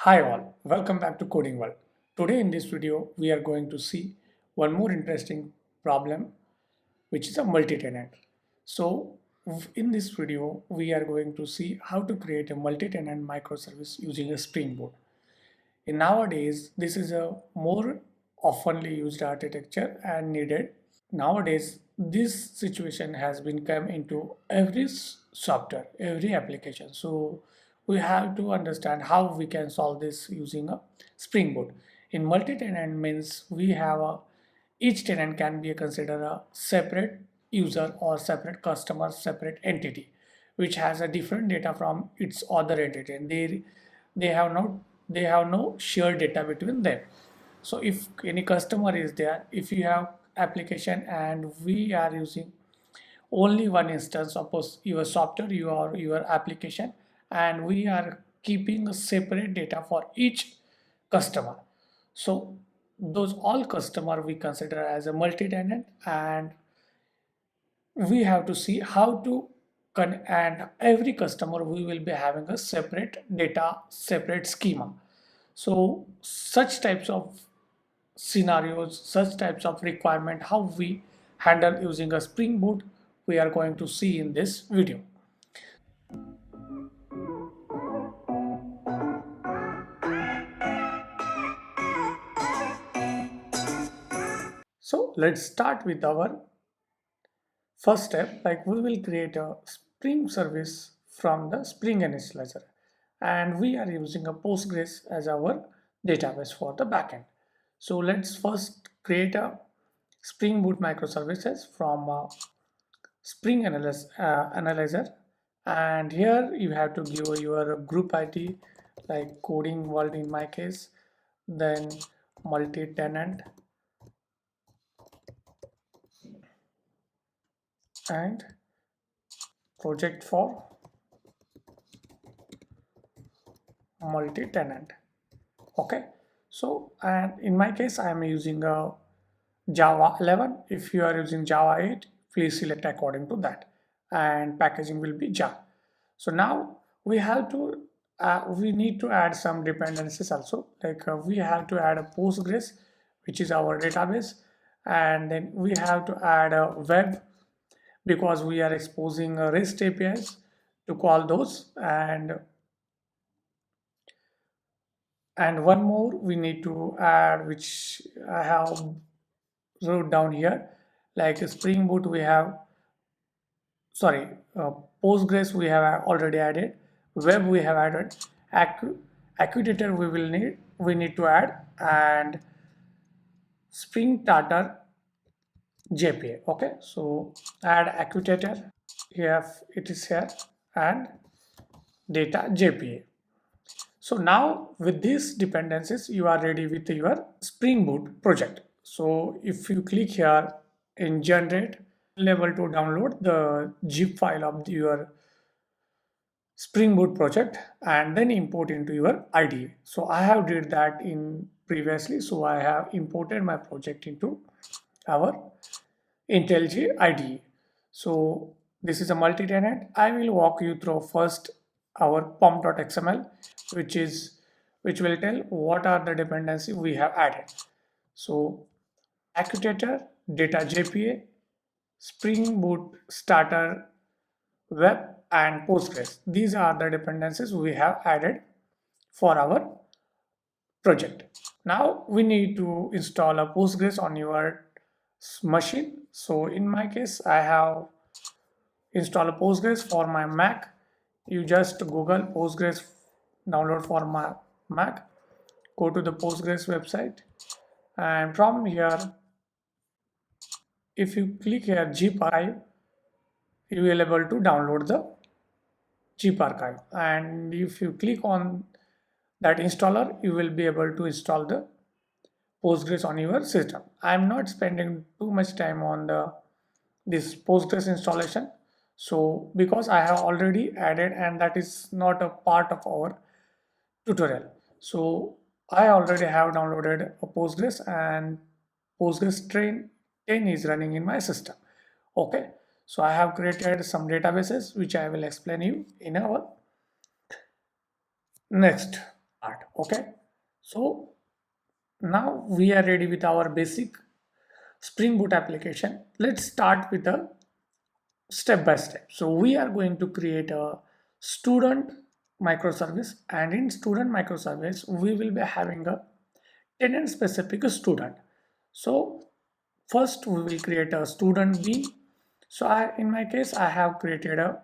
Hi all, welcome back to Coding World. Today in this video, we are going to see one more interesting problem, which is a multi-tenant. So in this video, we are going to see how to create a multi-tenant microservice using a Spring Boot. In nowadays, this is a more oftenly used architecture and needed. Nowadays, this situation has been come into every software, every application. So we have to understand how we can solve this using a Spring Boot. In multi-tenant means we have a each tenant can be considered a separate user or separate customer, separate entity, which has a different data from its other entity, and they have no shared data between them. So if any customer is there, if you have application and we are using only one instance, suppose your software, your application, and we are keeping a separate data for each customer. So those all customer we consider as a multi-tenant, and we have to see how to and every customer we will be having a separate data, separate schema. So such types of scenarios, such types of requirement, how we handle using a Spring Boot, we are going to see in this video. So let's start with our first step. Like we will create a Spring service from the Spring initializer, and we are using a Postgres as our database for the backend. So let's first create a Spring Boot microservices from Analyzer, and here you have to give your group ID like Coding World in my case, then multi-tenant and project for multi-tenant. Okay, so and in my case I am using a Java 11. If you are using Java 8, please select according to that, and packaging will be Java. So now we need to add some dependencies also, like we have to add a Postgres, which is our database, and then we have to add a web because we are exposing REST APIs to call those, and one more we need to add, which I have wrote down here, like Spring Boot we have, sorry, Postgres we have already added, web we have added, Acquitator we need to add, and Spring Tartar JPA. Okay, so add Acquitator, here it is here, and data JPA. So now with these dependencies, you are ready with your Spring Boot project. So if you click here in generate, level to download the zip file of your Spring Boot project and then import into your IDE. So I have did that in previously. So I have imported my project into our IntelliJ IDE. So this is a multi-tenant. I will walk you through first our pom.xml, which will tell what are the dependencies we have added. So Acquitator, data JPA, Spring Boot starter, web, and Postgres. These are the dependencies we have added for our project. Now we need to install a Postgres on your machine. So in my case, I have installed a Postgres for my Mac. You just Google Postgres download for my Mac. Go to the Postgres website, and from here, if you click here zip archive, you will able to download the zip archive. And if you click on that installer, you will be able to install the Postgres on your system. I'm not spending too much time on this Postgres installation. So because I have already added, and that is not a part of our tutorial. So I already have downloaded a Postgres, and Postgres train 10 is running in my system. Okay, so I have created some databases which I will explain you in our next part. Okay, so now we are ready with our basic Spring Boot application. Let's start with a step by step. So we are going to create a student microservice, and in student microservice we will be having a tenant specific student. So first we will create a student bean. So in my case I have created a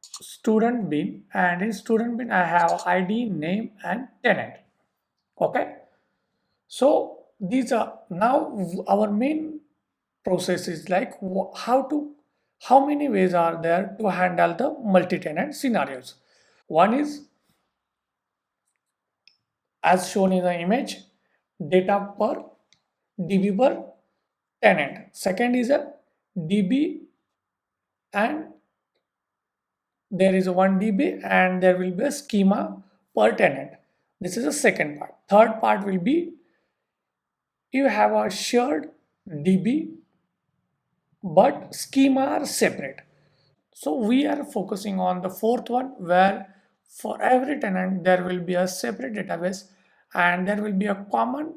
student bean, and in student bean I have ID, name and tenant. Okay, so these are now our main process is like how many ways are there to handle the multi-tenant scenarios. One is as shown in the image, data per db per tenant. Second is a db, and there is a 1 db, and there will be a schema per tenant. This is the second part. Third part will be you have a shared db but schema are separate. So we are focusing on the fourth one, where for every tenant there will be a separate database and there will be a common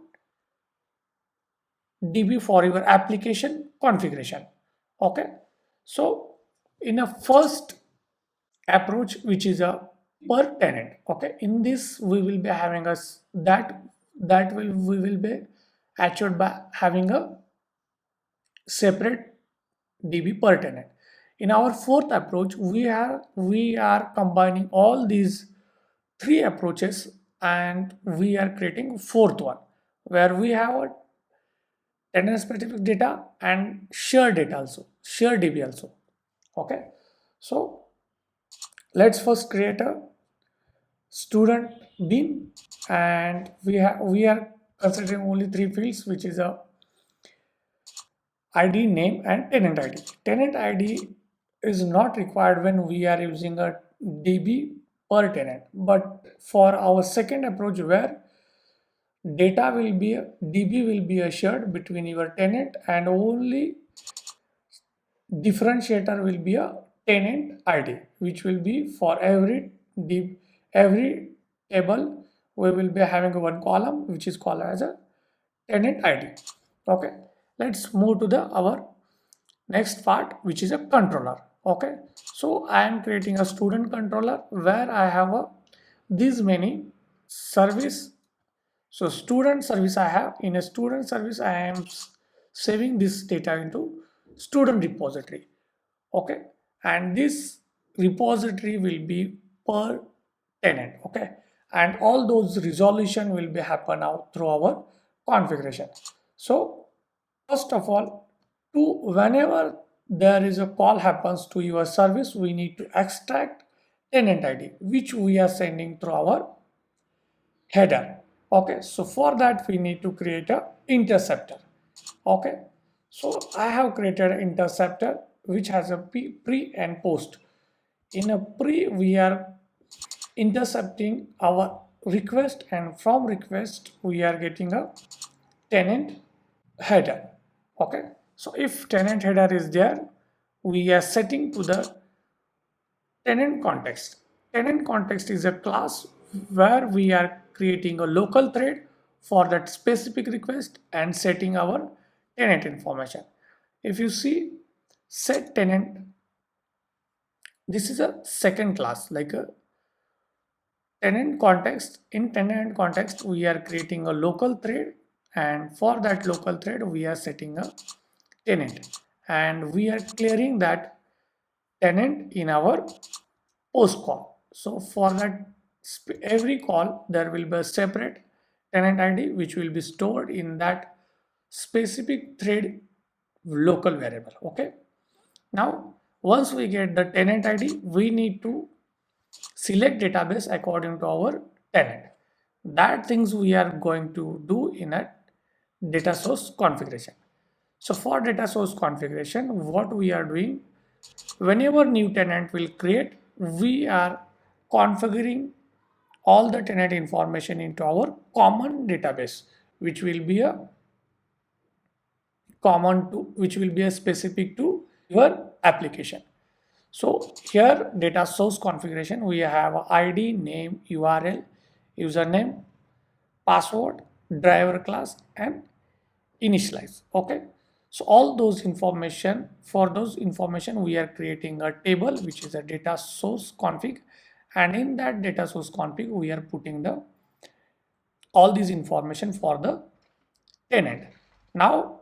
DB for your application configuration. Okay, so in a first approach, which is a per tenant. Okay, in this we will be having us that will we will be achieved by having a separate DB per tenant. In our fourth approach, we are combining all these three approaches, and we are creating fourth one, where we have a tenant specific data and share data also, share DB also. Okay, so let's first create a student bean, and we are considering only three fields, which is a ID, name and tenant ID. Tenant ID is not required when we are using a DB per tenant, but for our second approach, where data will be DB will be shared between your tenant, and only differentiator will be a tenant ID, which will be for every table we will be having one column which is called as a tenant ID. Okay, let's move to the our next part, which is a controller. Okay, so I am creating a student controller where I have a these many service. So student service I have, in a student service I am saving this data into student repository. Okay, and this repository will be per tenant. Okay, and all those resolution will be happen out through our configuration. So first of all, to whenever there is a call happens to your service, we need to extract tenant ID, which we are sending through our header. Okay, so for that we need to create a interceptor. Okay, so I have created an interceptor which has a pre and post. In a pre, we are intercepting our request, and from request we are getting a tenant header. Okay, so if tenant header is there, we are setting to the tenant context. Tenant context is a class where we are creating a local thread for that specific request and setting our tenant information. If you see set tenant, this is a second class like a tenant context. In tenant context, we are creating a local thread, and for that local thread we are setting a tenant, and we are clearing that tenant in our post call. So for that every call there will be a separate tenant ID which will be stored in that specific thread local variable. Okay, now once we get the tenant ID, we need to select database according to our tenant. That things we are going to do in a data source configuration. So for data source configuration, what we are doing, whenever new tenant will create, we are configuring all the tenant information into our common database, which will be a common to which will be a specific to your application. So here data source configuration, we have ID, name, URL, username, password, driver class, and initialize. Okay, so all those information, for those information we are creating a table which is a data source config, and in that data source config we are putting the all these information for the tenant. Now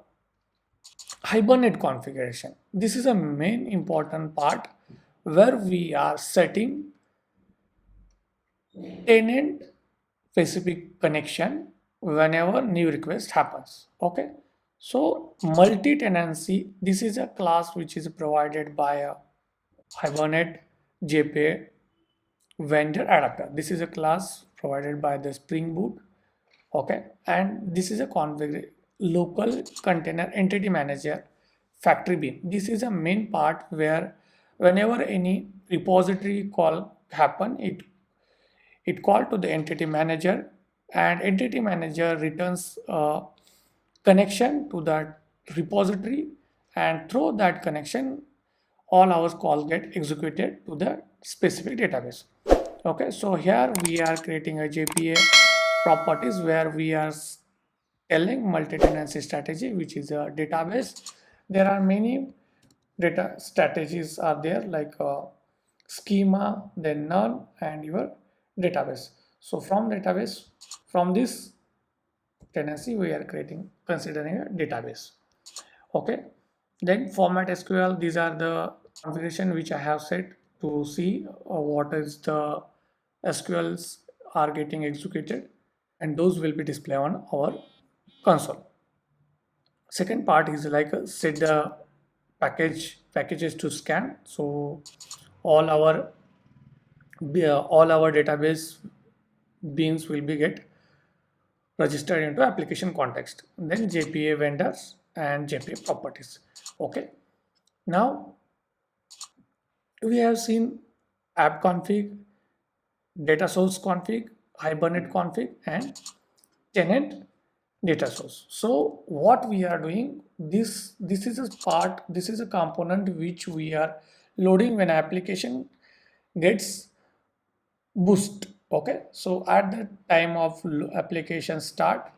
Hibernate configuration, this is a main important part where we are setting tenant specific connection whenever new request happens. Okay, so multi-tenancy, this is a class which is provided by a Hibernate JPA vendor adapter. This is a class provided by the Spring Boot. Okay, and this is a configure local container entity manager factory bean. This is a main part where whenever any repository call happen, it call to the entity manager, and entity manager returns a connection to that repository, and through that connection all our calls get executed to the specific database. Okay, so here we are creating a JPA properties where we are telling multi-tenancy strategy, which is a database. There are many data strategies are there, like schema, then null, and your database. So from database, from this tenancy we are creating, considering a database. Okay, then format SQL, these are the configuration which I have set to see what is the SQLs are getting executed, and those will be displayed on our console. Second part is like set the packages to scan. So all our all our database beans will be get registered into application context. Then JPA vendors and JPA properties. Okay, now we have seen app config, data source config, Hibernate config, and tenant data source. So what we are doing, this is a part, this is a component which we are loading when application gets boost. Okay, so at the time of application start,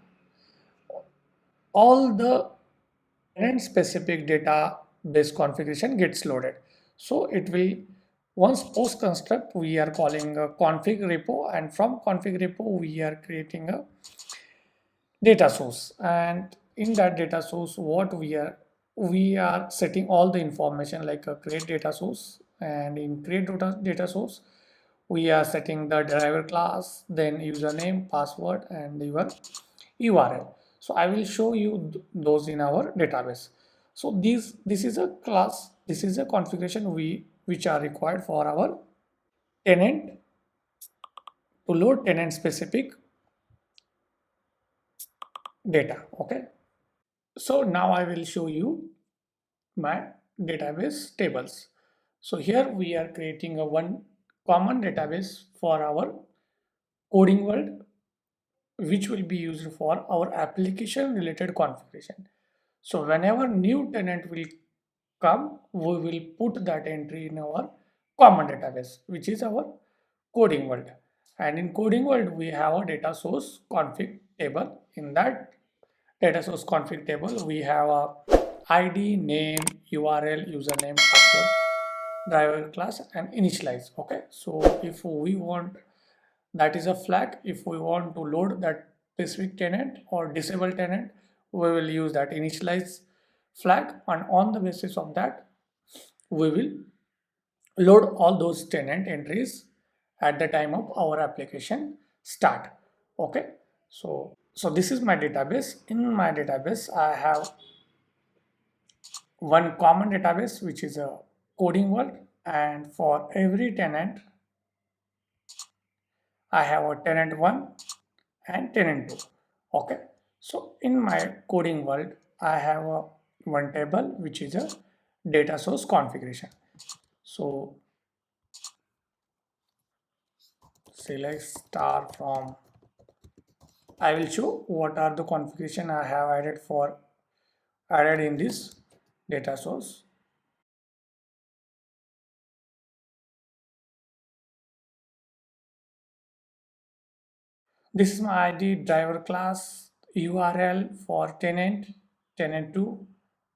all the tenant specific database configuration gets loaded. So it will, once post construct we are calling a config repo, and from config repo we are creating a data source, and in that data source what we are setting all the information like a create data source, and in create data source we are setting the driver class, then username, password, and your URL. So I will show you those in our database. So this is a class, this is a configuration we which are required for our tenant to load tenant specific data. Okay, so now I will show you my database tables. So here we are creating a one common database for our coding world, which will be used for our application related configuration. So whenever new tenant will come, we will put that entry in our common database, which is our coding world. And in coding world, we have a data source config table. In that data source config table, we have a ID, name, URL, username, password, driver class, and initialize. Okay, so if we want, that is a flag. If we want to load that specific tenant or disable tenant, we will use that initialize flag, and on the basis of that we will load all those tenant entries at the time of our application start. Okay, so this is my database. In my database I have one common database which is a coding world, and for every tenant I have a tenant 1 and tenant 2. Okay, so in my coding world I have a one table which is a data source configuration. So select star from, I will show what are the configuration I have added in this data source. This is my id, driver class, url for tenant, tenant 2,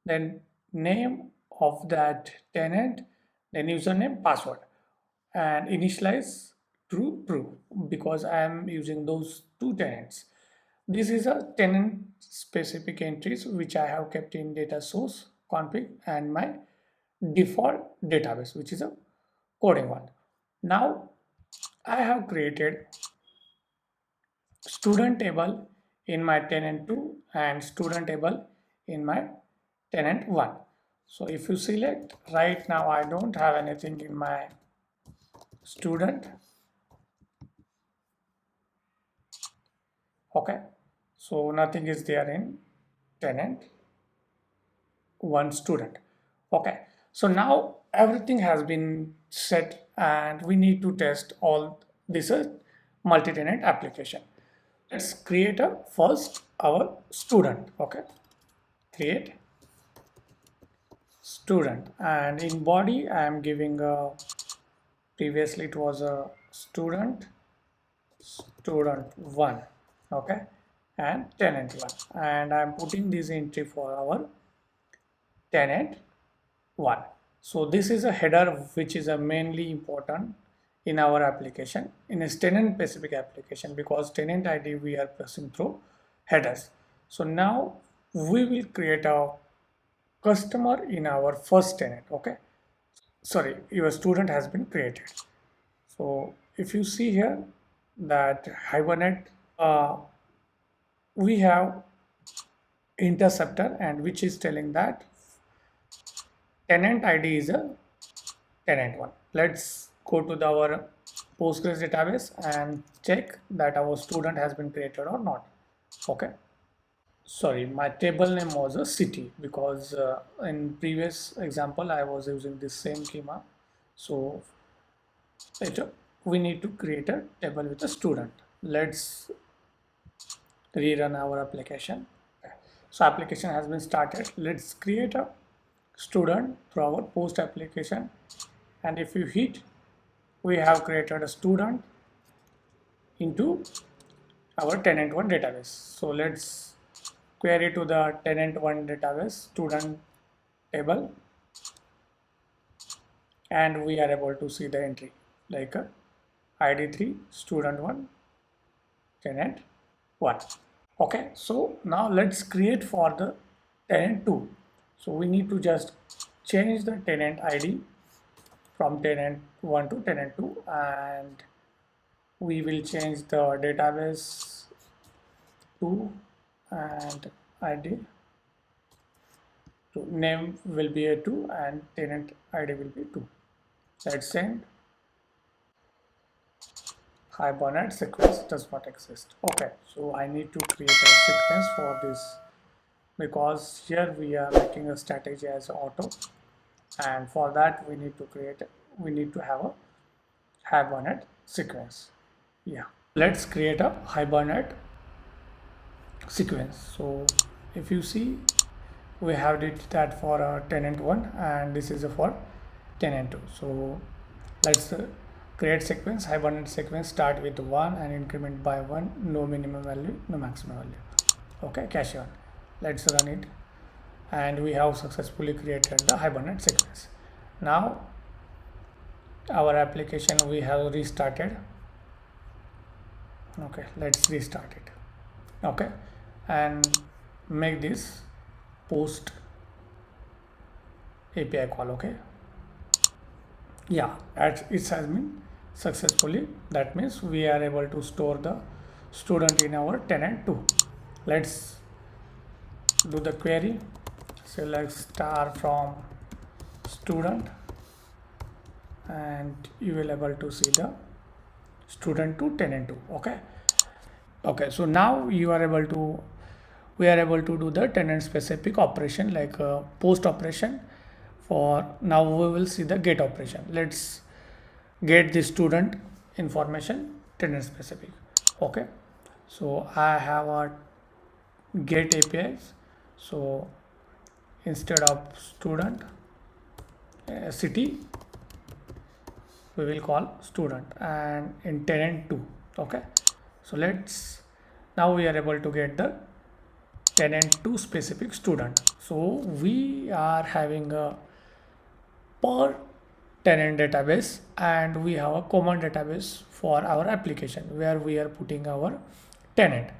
then name of that tenant, then username, password, and initialize true because I am using those two tenants. This is a tenant specific entries which I have kept in data source config and my default database, which is a coding one. Now I have created student table in my tenant 2 and student table in my tenant 1. So if you select right now, I don't have anything in my student. Okay, so nothing is there in tenant 1 student. Okay, so now everything has been set and we need to test all this multi-tenant application. Let's create a first our student. Okay, create student, and in body I am giving a, previously it was a student 1. Okay, and tenant 1, and I'm putting this entry for our tenant 1. So this is a header which is a mainly important in our application, in a tenant specific application, because tenant id we are passing through headers. So now we will create a customer in our first tenant. Okay, sorry, your student has been created. So if you see here that Hibernate, we have interceptor, and which is telling that tenant ID is a tenant 1. Let's go to our Postgres database and check that our student has been created or not. Okay, sorry, my table name was a city because in previous example I was using this same schema. So we need to create a table with a student. Let's rerun our application. So application has been started. Let's create a student through our post application, and if you hit, we have created a student into our tenant 1 database. So let's query to the tenant 1 database student table, and we are able to see the entry like id 3 student 1 tenant 1. Okay, so now let's create for the tenant 2. So we need to just change the tenant id from tenant 1 to tenant 2, and we will change the database to, and id to name will be a 2 and tenant id will be 2. Let's send. Hibernate sequence does not exist. Okay, so I need to create a sequence for this, because here we are making a strategy as auto, and for that we need to have a Hibernate sequence. Yeah, let's create a Hibernate sequence. So if you see, we have did that for tenant 1, and this is for tenant 2. So let's create sequence. Hibernate sequence start with 1 and increment by 1, no minimum value, no maximum value. Okay, cache on. Let's run it, and we have successfully created the Hibernate sequence. Now our application we have restarted. Okay, let's restart it. Okay, and make this post API call. Okay, yeah, it has been successfully. That means we are able to store the student in our tenant 2. Let's do the query. Select star from student, and you will able to see the student to tenant 2. Okay, so now we are able to do the tenant specific operation, like post operation. For now we will see the get operation. Let's get the student information tenant specific. Okay, so I have a get APIs. So instead of student city, we will call student, and in tenant 2. Okay, so let's Now we are able to get the tenant to specific student. So we are having a per tenant database, and we have a common database for our application where we are putting our tenant.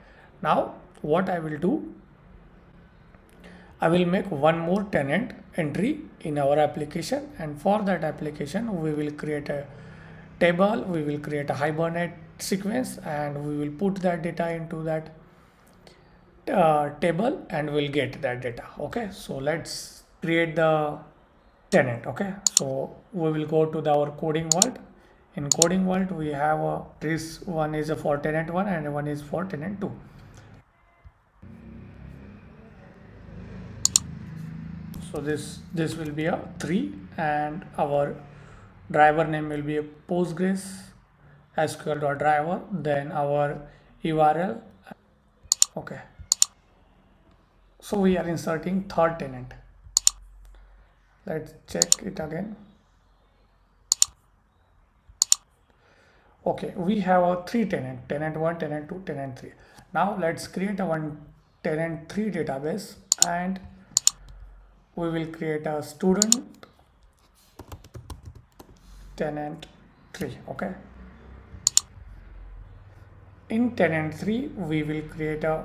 Now what I will do, I will make one more tenant entry in our application, and for that application we will create a table, we will create a Hibernate sequence, and we will put that data into that table and we'll get that data. Okay, so let's create the tenant. Okay, so we will go to our coding world. In coding world we have this one is for tenant 1 and one is for tenant 2. So this will be a 3, and our driver name will be a Postgres SQL.driver, then our URL. Okay, so we are inserting third tenant. Let's check it again. Okay, we have a 3 tenant, tenant 1, tenant 2, tenant 3. Now let's create a one tenant 3 database, and we will create a student tenant 3. Okay, in tenant 3 we will create a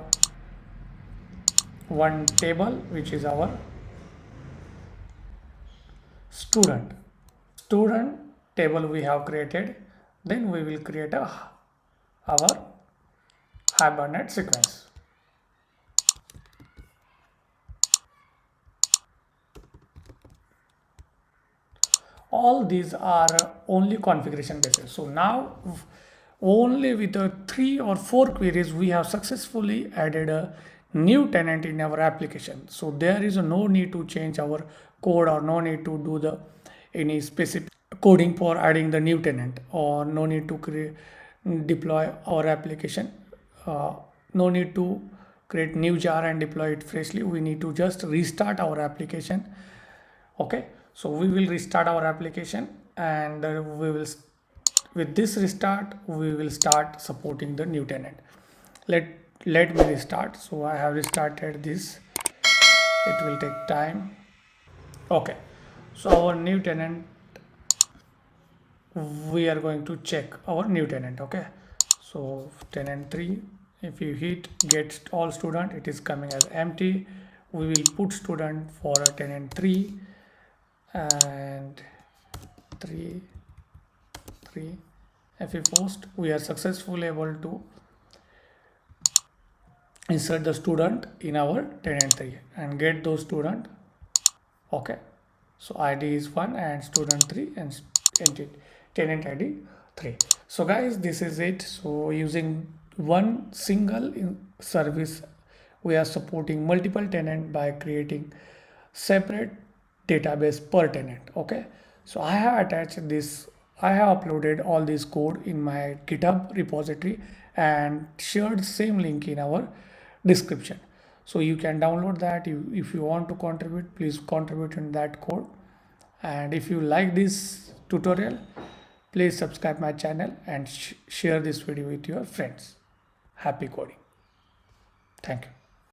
one table which is our student table we have created. Then we will create our Hibernate sequence. All these are only configuration basis. So now only with 3 or 4 queries we have successfully added a new tenant in our application. So there is no need to change our code, or no need to do the any specific coding for adding the new tenant, or no need to deploy our application, uh, no need to create new jar and deploy it freshly. We need to just restart our application. Okay, so we will restart our application, and we will with this restart we will start supporting the new tenant. Let me restart. So I have restarted this, it will take time. Okay, so our new tenant, we are going to check our new tenant. Okay, so tenant 3, if you hit get all student, it is coming as empty. We will put student for a tenant 3, and 3 3. If we post, we are successfully able to insert the student in our tenant 3 and get those student. Okay, so id is 1 and student 3 and tenant id 3. So guys, this is it. So using one single service, we are supporting multiple tenant by creating separate database per tenant. Okay, so I have attached this, I have uploaded all this code in my GitHub repository and shared same link in our description. So you can download that. If you want to contribute, please contribute in that code. And if you like this tutorial, please subscribe my channel and share this video with your friends. Happy coding. Thank you.